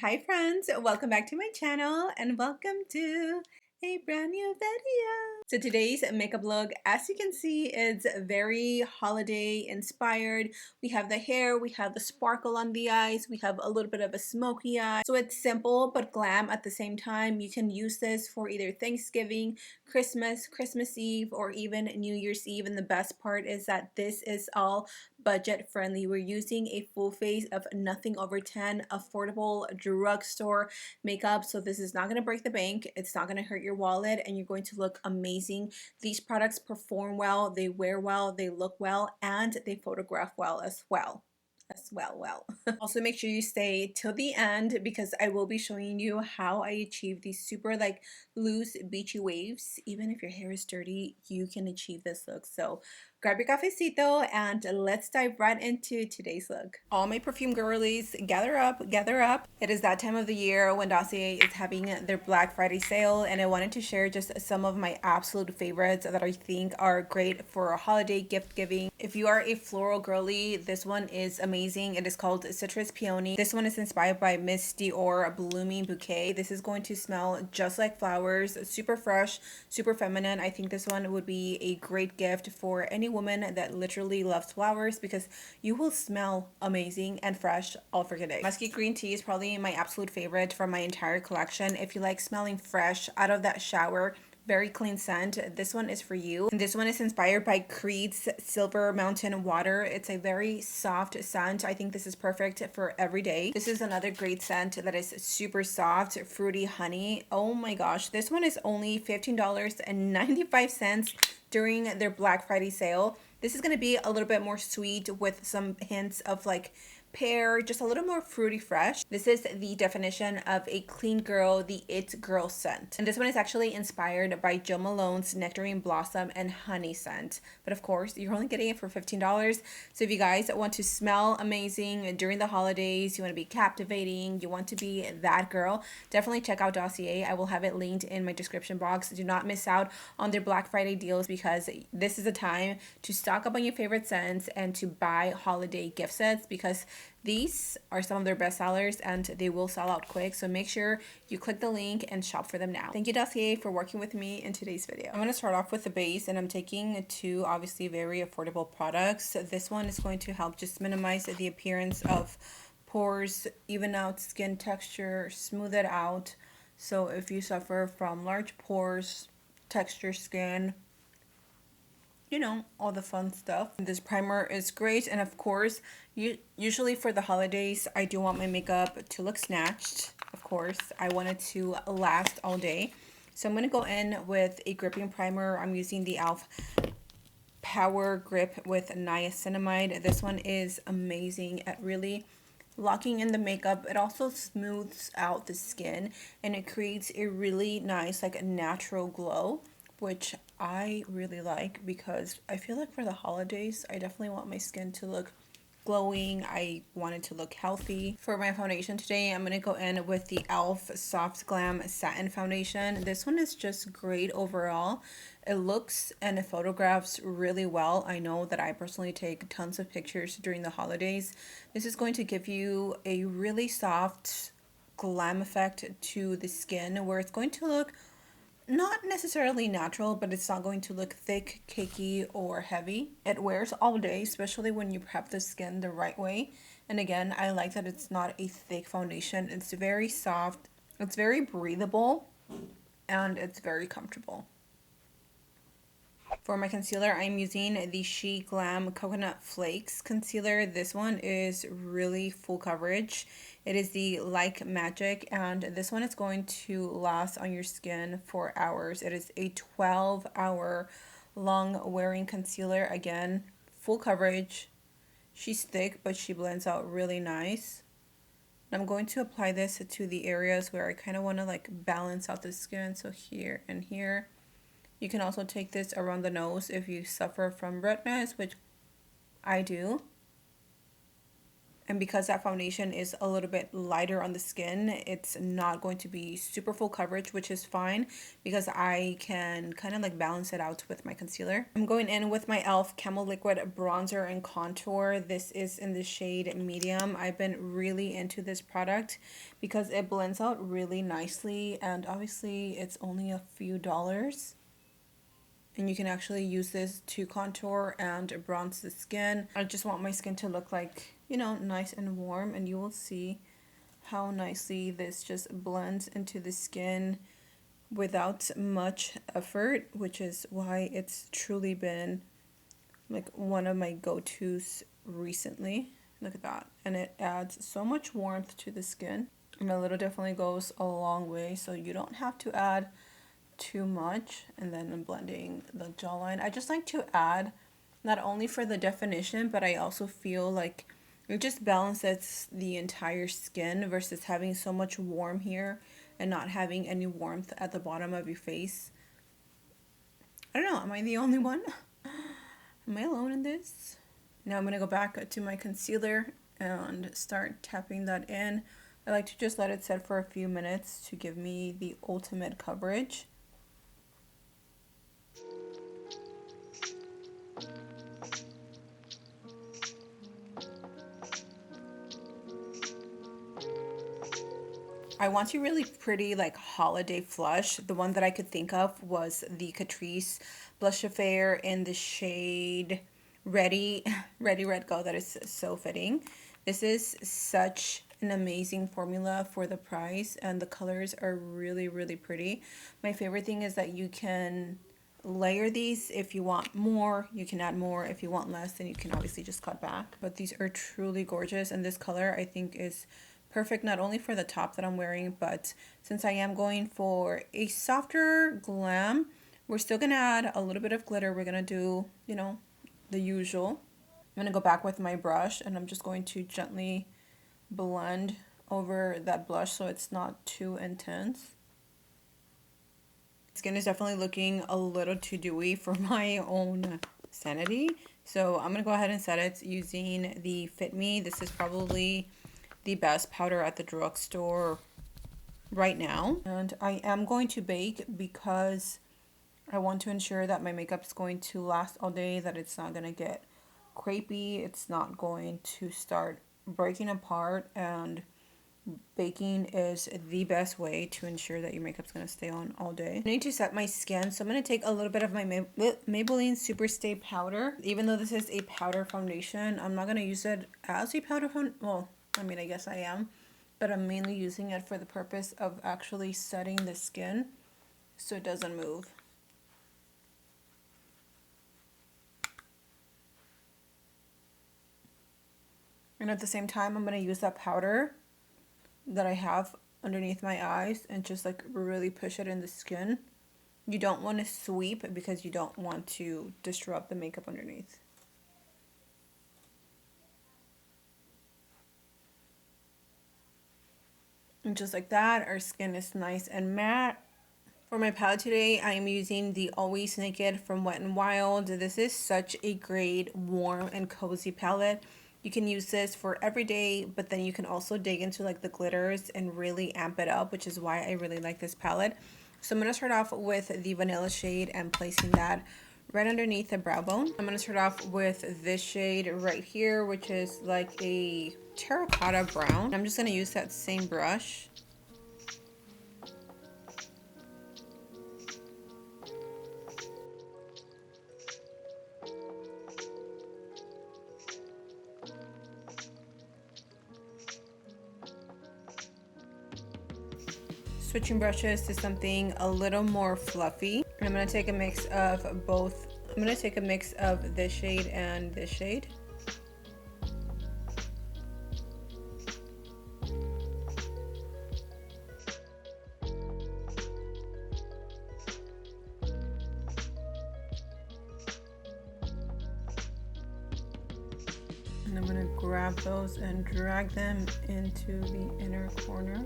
Hi friends, welcome back to my channel and welcome to a brand new video. So today's makeup look, as you can see, is very holiday inspired. We have the hair, we have the sparkle on the eyes, we have a little bit of a smoky eye. So it's simple but glam at the same time. You can use this for either Thanksgiving, Christmas, Christmas Eve, or even New Year's Eve. And the best part is that this is all budget friendly. We're using a full face of nothing over 10 affordable drugstore makeup. So this is not going to break the bank. It's not going to hurt your wallet, and you're going to look amazing. These products perform well, they wear well, they look well, and they photograph well as well. Also, make sure you stay till the end because I will be showing you how I achieve these super loose beachy waves. Even if your hair is dirty, you can achieve this look. So grab your cafecito and let's dive right into today's look. All my perfume girlies, gather up, gather up. It is that time of the year when Dossier is having their Black Friday sale, and I wanted to share just some of my absolute favorites that I think are great for holiday gift giving. If you are a floral girly, this one is amazing. It is called Citrus Peony. This one is inspired by Miss Dior Blooming Bouquet. This is going to smell just like flowers, super fresh, super feminine. I think this one would be a great gift for any woman that literally loves flowers because you will smell amazing and fresh all freaking day. Musky Green Tea is probably my absolute favorite from my entire collection. If you like smelling fresh out of that shower, very clean scent, this one is for you. And this one is inspired by Creed's Silver Mountain Water. It's a very soft scent. I think this is perfect for every day. This is another great scent that is super soft, fruity honey. Oh my gosh, this one is only $15.95 during their Black Friday sale. This is going to be a little bit more sweet with some hints of pear, just a little more fruity fresh. This is the definition of a clean girl, the it girl scent. And this one is actually inspired by Jo Malone's Nectarine Blossom and Honey scent. But of course, you're only getting it for $15. So if you guys want to smell amazing during the holidays, you want to be captivating, you want to be that girl, definitely check out Dossier. I will have it linked in my description box. Do not miss out on their Black Friday deals because this is a time to stock up on your favorite scents and to buy holiday gift sets because these are some of their best sellers and they will sell out quick. So make sure you click the link and shop for them now. Thank you, Dossier, for working with me in today's video. I'm going to start off with the base, and I'm taking two obviously very affordable products. This one is going to help just minimize the appearance of pores, even out skin texture, smooth it out. So if you suffer from large pores, texture skin, you know, all the fun stuff. This primer is great, and of course, usually for the holidays, I do want my makeup to look snatched. Of course, I want it to last all day. So I'm going to go in with a gripping primer. I'm using the e.l.f. Power Grip with Niacinamide. This one is amazing at really locking in the makeup. It also smooths out the skin, and it creates a really nice, natural glow, which I really like because I feel like for the holidays, I definitely want my skin to look glowing. I want it to look healthy. For my foundation today, I'm going to go in with the e.l.f. Soft Glam Satin Foundation. This one is just great overall. It looks and it photographs really well. I know that I personally take tons of pictures during the holidays. This is going to give you a really soft glam effect to the skin where it's going to look not necessarily natural, but it's not going to look thick, cakey, or heavy. It wears all day, especially when you prep the skin the right way. And again, I like that it's not a thick foundation. It's very soft, it's very breathable, and it's very comfortable. For my concealer, I'm using the She Glam Coconut Flakes Concealer. This one is really full coverage. It is the Like Magic, and this one is going to last on your skin for hours. It is a 12-hour long wearing concealer. Again, full coverage. She's thick, but she blends out really nice. And I'm going to apply this to the areas where I kind of want to balance out the skin. So here and here. You can also take this around the nose if you suffer from redness, which I do. And because that foundation is a little bit lighter on the skin, it's not going to be super full coverage, which is fine because I can kind of like balance it out with my concealer. I'm going in with my e.l.f. Camo Liquid Bronzer and Contour. This is in the shade Medium. I've been really into this product because it blends out really nicely, and obviously it's only a few dollars. And you can actually use this to contour and bronze the skin. I just want my skin to look like, you know, nice and warm, and you will see how nicely this just blends into the skin without much effort, which is why it's truly been like one of my go-tos recently. Look at that. And it adds so much warmth to the skin, and a little definitely goes a long way, so you don't have to add too much. And then I'm blending the jawline. I just like to add not only for the definition, but I also feel like it just balances the entire skin versus having so much warm here and not having any warmth at the bottom of your face. I don't know, am I the only one? Am I alone in this? Now I'm going to go back to my concealer and start tapping that in. I like to just let it set for a few minutes to give me the ultimate coverage. I want a really pretty like holiday flush. The one that I could think of was the Catrice Blush Affair in the shade Ready Red Go. That is so fitting. This is such an amazing formula for the price, and the colors are really, really pretty. My favorite thing is that you can layer these. If you want more, you can add more. If you want less, then you can obviously just cut back. But these are truly gorgeous, and this color I think is perfect not only for the top that I'm wearing, but since I am going for a softer glam, we're still gonna add a little bit of glitter. We're gonna do, you know, the usual. I'm gonna go back with my brush, and I'm just going to gently blend over that blush so it's not too intense. Skin is definitely looking a little too dewy for my own sanity, so I'm gonna go ahead and set it using the Fit Me. This is probably the best powder at the drugstore right now, and I am going to bake because I want to ensure that my makeup is going to last all day, that it's not going to get crepey, it's not going to start breaking apart, and baking is the best way to ensure that your makeup's going to stay on all day. I need to set my skin, so I'm going to take a little bit of my Maybelline Superstay powder. Even though this is a powder foundation, I'm not going to use it as a powder foundation. Well, I mean, I guess I am, but I'm mainly using it for the purpose of actually setting the skin so it doesn't move. And at the same time, I'm going to use that powder that I have underneath my eyes and just like really push it in the skin. You don't want to sweep because you don't want to disrupt the makeup underneath. And just like that, our skin is nice and matte. For my palette today, I am using the Always Naked from Wet n Wild. This is such a great, warm, and cozy palette. You can use this for every day, but then you can also dig into like the glitters and really amp it up, which is why I really like this palette. So I'm going to start off with the vanilla shade and placing that right underneath the brow bone. I'm going to start off with this shade right here, which is like a terracotta brown. I'm just going to use that same brush. Switching brushes to something a little more fluffy. I'm going to take a mix of both. I'm going to take a mix of this shade and this shade. And I'm going to grab those and drag them into the inner corner.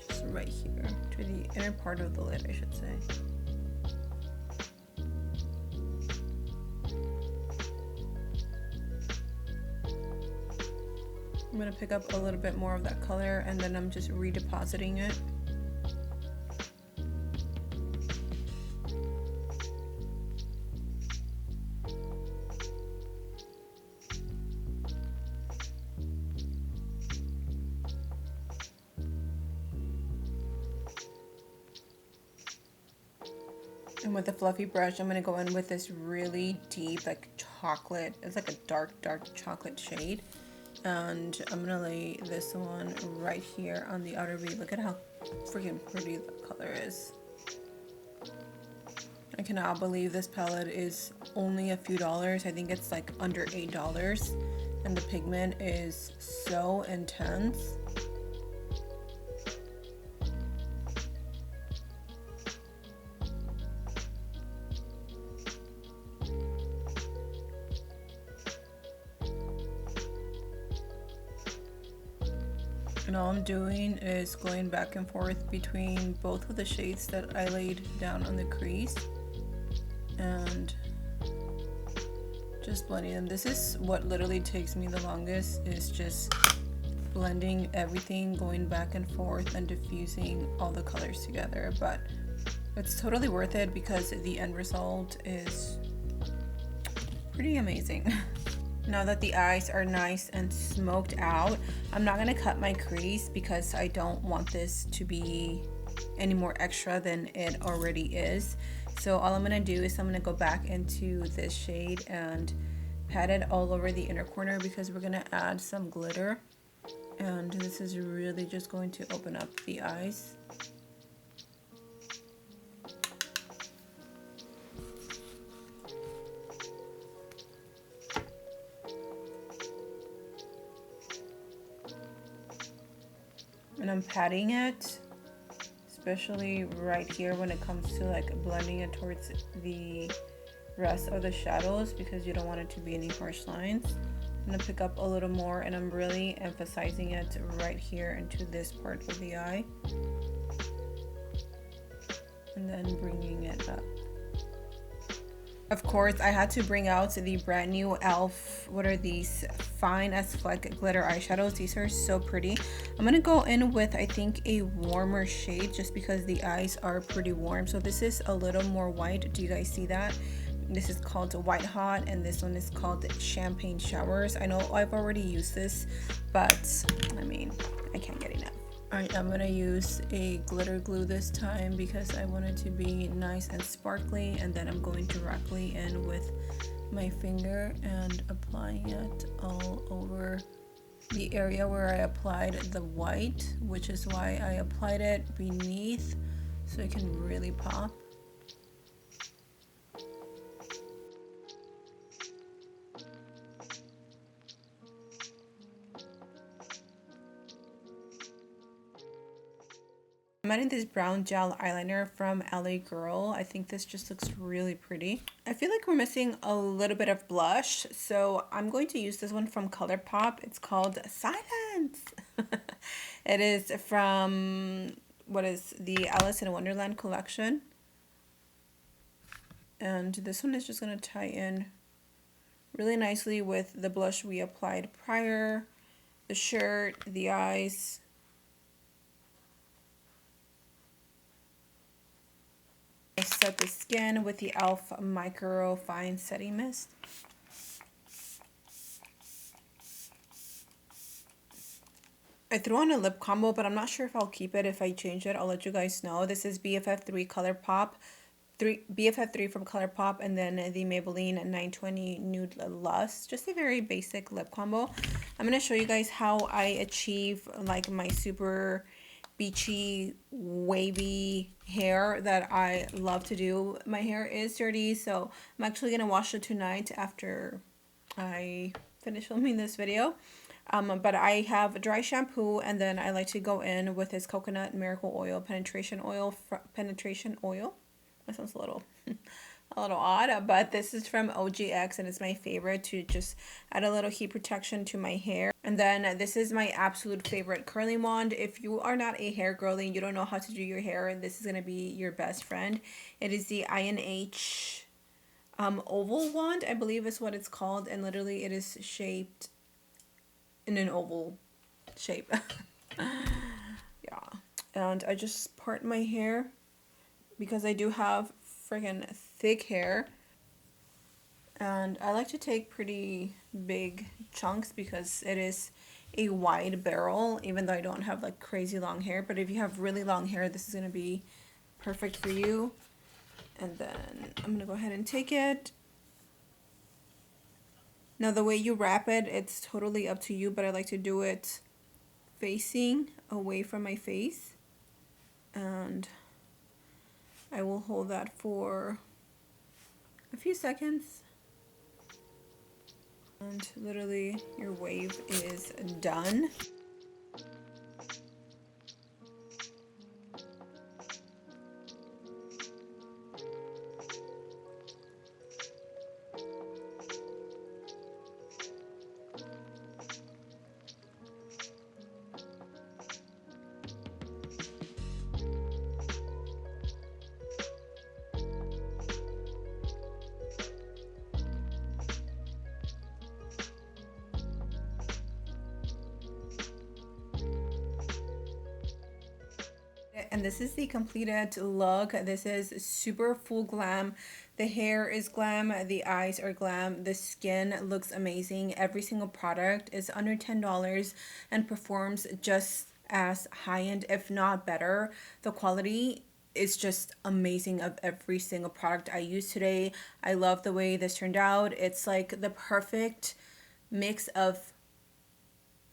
Just right here, to the inner part of the lid, I should say. gonna pick up a little bit more of that color, and then I'm just redepositing it. And with the fluffy brush, I'm going to go in with this really deep, like chocolate, it's like a dark chocolate shade. And I'm going to lay this one right here on the outer V. Look at how freaking pretty the color is. I cannot believe this palette is only a few dollars. I think it's like under $8. And the pigment is so intense. And all I'm doing is going back and forth between both of the shades that I laid down on the crease and just blending them. This is what literally takes me the longest, is just blending everything, going back and forth and diffusing all the colors together. But it's totally worth it because the end result is pretty amazing. Now that the eyes are nice and smoked out, I'm not gonna cut my crease because I don't want this to be any more extra than it already is. So all I'm gonna do is I'm gonna go back into this shade and pat it all over the inner corner because we're gonna add some glitter. And this is really just going to open up the eyes. And I'm patting it, especially right here when it comes to like blending it towards the rest of the shadows because you don't want it to be any harsh lines. I'm gonna pick up a little more and I'm really emphasizing it right here into this part of the eye. And then bringing it up. Of course, I had to bring out the brand new e.l.f. What are these? Fine as Fleck glitter eyeshadows. These are so pretty. I'm gonna go in with, I think, a warmer shade just because the eyes are pretty warm. So this is a little more white. Do you guys see that? This is called White Hot and this one is called Champagne Showers. I know I've already used this, but I mean, I can't get enough. Alright, I'm gonna use a glitter glue this time because I want it to be nice and sparkly, and then I'm going directly in with my finger and applying it all over the area where I applied the white, which is why I applied it beneath so it can really pop. I'm adding this brown gel eyeliner from LA Girl. I think this just looks really pretty. I feel like we're missing a little bit of blush, so I'm going to use this one from ColourPop. It's called Silence. It is from, what is the Alice in Wonderland collection. And this one is just going to tie in really nicely with the blush we applied prior, the shirt, the eyes. I set the skin with the e.l.f. Micro Fine Setting Mist. I threw on a lip combo, but I'm not sure if I'll keep it. If I change it, I'll let you guys know. This is BFF3 BFF3 from ColourPop, and then the Maybelline 920 Nude Lust. Just a very basic lip combo. I'm going to show you guys how I achieve like my super beachy wavy hair that I love to do. My hair is dirty, so I'm actually gonna wash it tonight after I finish filming this video. But I have dry shampoo, and then I like to go in with this coconut miracle oil penetration oil. That sounds a little odd, but this is from OGX and it's my favorite to just add a little heat protection to my hair. And then this is my absolute favorite curling wand. If you are not a hair girly and you don't know how to do your hair, this is going to be your best friend. It is the INH oval wand, I believe is what it's called, and literally it is shaped in an oval shape. Yeah, and I just part my hair because I do have friggin' thick hair, and I like to take pretty big chunks because it is a wide barrel, even though I don't have like crazy long hair. But if you have really long hair, this is gonna be perfect for you. And then I'm gonna go ahead and take it. Now the way you wrap it, it's totally up to you, but I like to do it facing away from my face. And I will hold that for a few seconds. And literally your wave is done. And this is the completed look. This is super full glam. The hair is glam, the eyes are glam, the skin looks amazing. Every single product is under $10 and performs just as high-end, if not better. The quality is just amazing of every single product I use today. I love the way this turned out. It's like the perfect mix of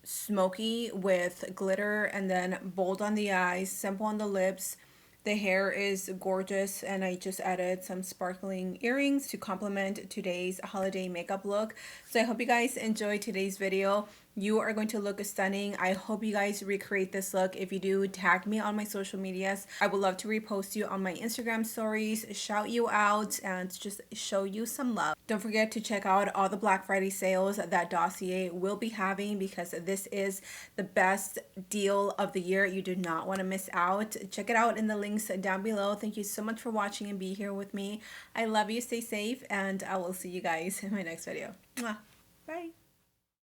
smoky with glitter, and then bold on the eyes, simple on the lips. The hair is gorgeous, and I just added some sparkling earrings to complement today's holiday makeup look. So I hope you guys enjoyed today's video. You are going to look stunning. I hope you guys recreate this look. If you do, tag me on my social medias. I would love to repost you on my Instagram stories, shout you out, and just show you some love. Don't forget to check out all the Black Friday sales that Dossier will be having, because this is the best deal of the year. You do not want to miss out. Check it out in the links down below. Thank you so much for watching and be here with me. I love you. Stay safe, and I will see you guys in my next video. Mwah. Bye.